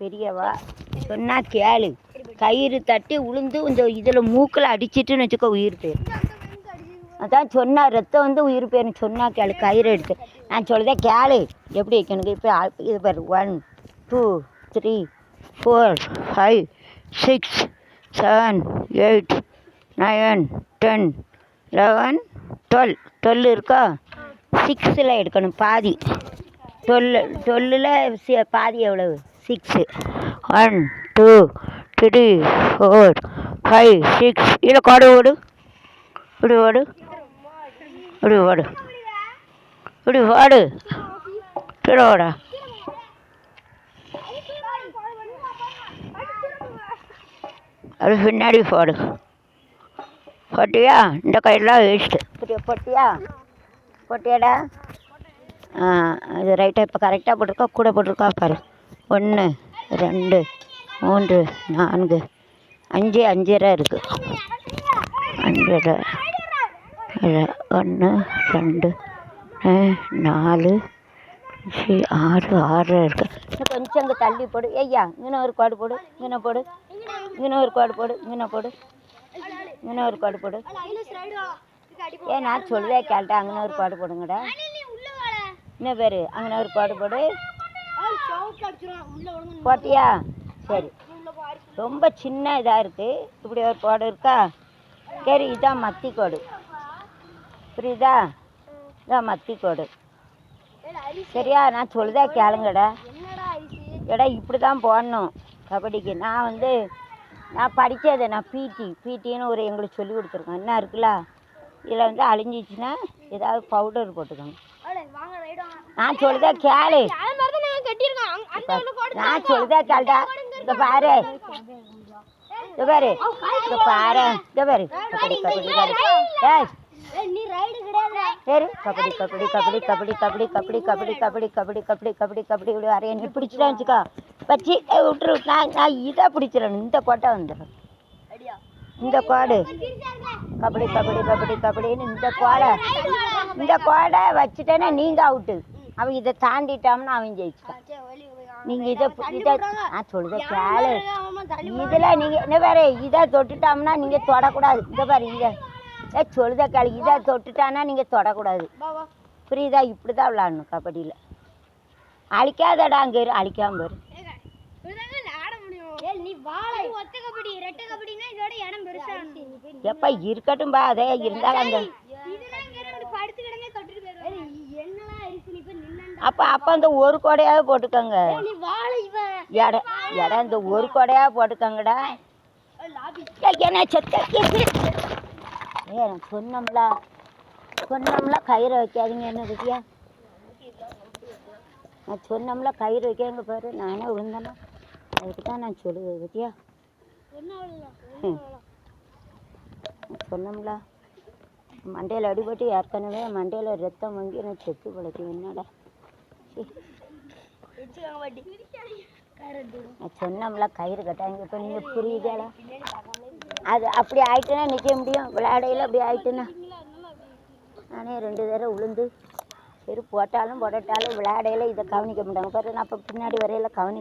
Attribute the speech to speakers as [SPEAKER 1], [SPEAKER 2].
[SPEAKER 1] பெரியவா சொன்னால் கேளு. கயிறு தட்டி உளுந்து இந்த இதில் மூக்கில் அடிச்சிட்டுன்னு வச்சுக்கோ உயிர் போயிடும். அதான் சொன்னால் ரத்தம் வந்து உயிர் போயிடும். சொன்னால் கேளு. கயிறு எடுத்து நான் சொல்லுதேன் கேளு. எப்படி வைக்கணுங்க இப்போ இது பாரு. 1 2 3 4 5 6 7 8 9 10 11 12 12 இருக்கா? 6ல் எடுக்கணும் பாதி. 12ல் பாதி எவ்வளவு? 6. 1 2 3 4 5 6. இதில் கோடு ஓடு. இப்படி ஓடு. இப்படி ஓடு. இப்படி ஓடு. கீழே ஓடா. அது பின்னாடி போடு. போட்டியா? இந்த கையெல்லாம் வேஸ்ட்டு. போட்டியா? போட்டியாடா? இது ரைட்டாக இப்போ கரெக்டாக போட்டிருக்கா கூட போட்டிருக்கா பாரு. 1 2 3 4 5 5.5 இருக்குது. 5.5 1 2 4 5 6 6 இருக்குது. இன்னும் கொஞ்சம் அங்கே தள்ளி போடு. ஐயா இங்கே ஒரு கோடு போடு. இங்கே போடு. இங்கே ஒரு கோடு போடு. இங்கே போடு. இங்கே ஒரு கோடு போடு. ஏன் நான் சொல்லுதே கேட்டேன். அங்கே ஒரு கோடு போடுங்கடா. என்ன பேர்? அங்கே ஒரு கோடு போடு. போட்டியா? சரி. ரொம்ப சின்ன இதாக இருக்குது. இப்படி ஒரு கோடு இருக்கா? சரி, இதான் மத்தி கோடு. புரியுதா? இதான் மத்தி கோடு. சரியா? நான் சொல்லுதா கேளுங்கடா. எடா இப்படி தான் போடணும் கபடிக்கு. நான் படித்தது. நான் பிடின்னு ஒரு எங்களுக்கு சொல்லி கொடுத்துருக்கேன். என்ன இருக்குல்ல, இதில் வந்து அழிஞ்சிச்சுன்னா ஏதாவது பவுடர் போட்டுக்கோங்க. நான் சொல்லுதா கேளு. நான் சொல்லுதா கேளுடா. இங்கே பாரு. இங்கே பாரு. இங்கே பாரு. இங்கே பாரு. கபடி கபடி கபடி. சரி. கபடி கபடி கபடி கபடி கபடி கபடி கபடி கபடி கபடி கபடி கபடி கபடி இப்படி வரைய நீ பிடிச்சிட்டா வச்சுக்கோ. வச்சு விட்டுரு. நான் இதை பிடிச்சிடணும். இந்த கோட்டை வந்துடும். இந்த கோடு கபடி கபடி கபடி கபடின்னு இந்த கோடை வச்சுட்டேன்னா நீங்கள் அவுட்டு. அவன் இதை தாண்டிட்டாம்னா அவன் ஜெயிச்சுட்டான். நீங்கள் இதை நான் சொல்லுதேன் கேளு. இதில் நீங்கள் என்ன பாரு, இதை தொட்டுட்டோம்னா நீங்கள் தொடக்கூடாது. இந்த பாரு இதை சொல்லுதா கேளு. இதை தொட்டுட்டானா நீங்கள் தொடக்கூடாது. புரியுதா? இப்படி தான் விளாடணும் கபடியில். அழிக்காதடா. அங்கே அழிக்காம பாரு. எப்ப இருக்கட்டும் பா. அதே இருந்தாலும் அந்த அப்ப அந்த ஒரு கோடையாவது போட்டுக்கோங்க. இடம் இந்த ஒரு கோடையாவது போட்டுக்கோங்கடா. சொன்னோம்ல கயிறு வைக்காதீங்க. என்ன பத்தியா? நான் சொன்னோம்ல கயிறு வைக்காங்க பாரு. நானே விழுந்தேன்னா அதுக்கு தான் நான் சொல்லுவேன். பத்தியா? சொன்னோம்ல மண்டையில் அடிபட்டு ஏற்கனவே மண்டையில் ரத்தம் வாங்கி நான் செத்து பழக்கம். என்னடா நான் சொன்னோம்ல கயிறு கட்டாங்க. இப்போ நீங்கள் புரியுதாடா? அது அப்படி ஆயிட்டுன்னா நிற்க முடியும். விளையாடையில் அப்படி ஆயிட்டுன்னா நானே 2 தடவை உளுந்து சரி போட்டாலும் போடட்டாலும் விளையாடையில் இதை கவனிக்க மாட்டாங்க பாரு. நான் அப்போ பின்னாடி வரையில் கவனிக்க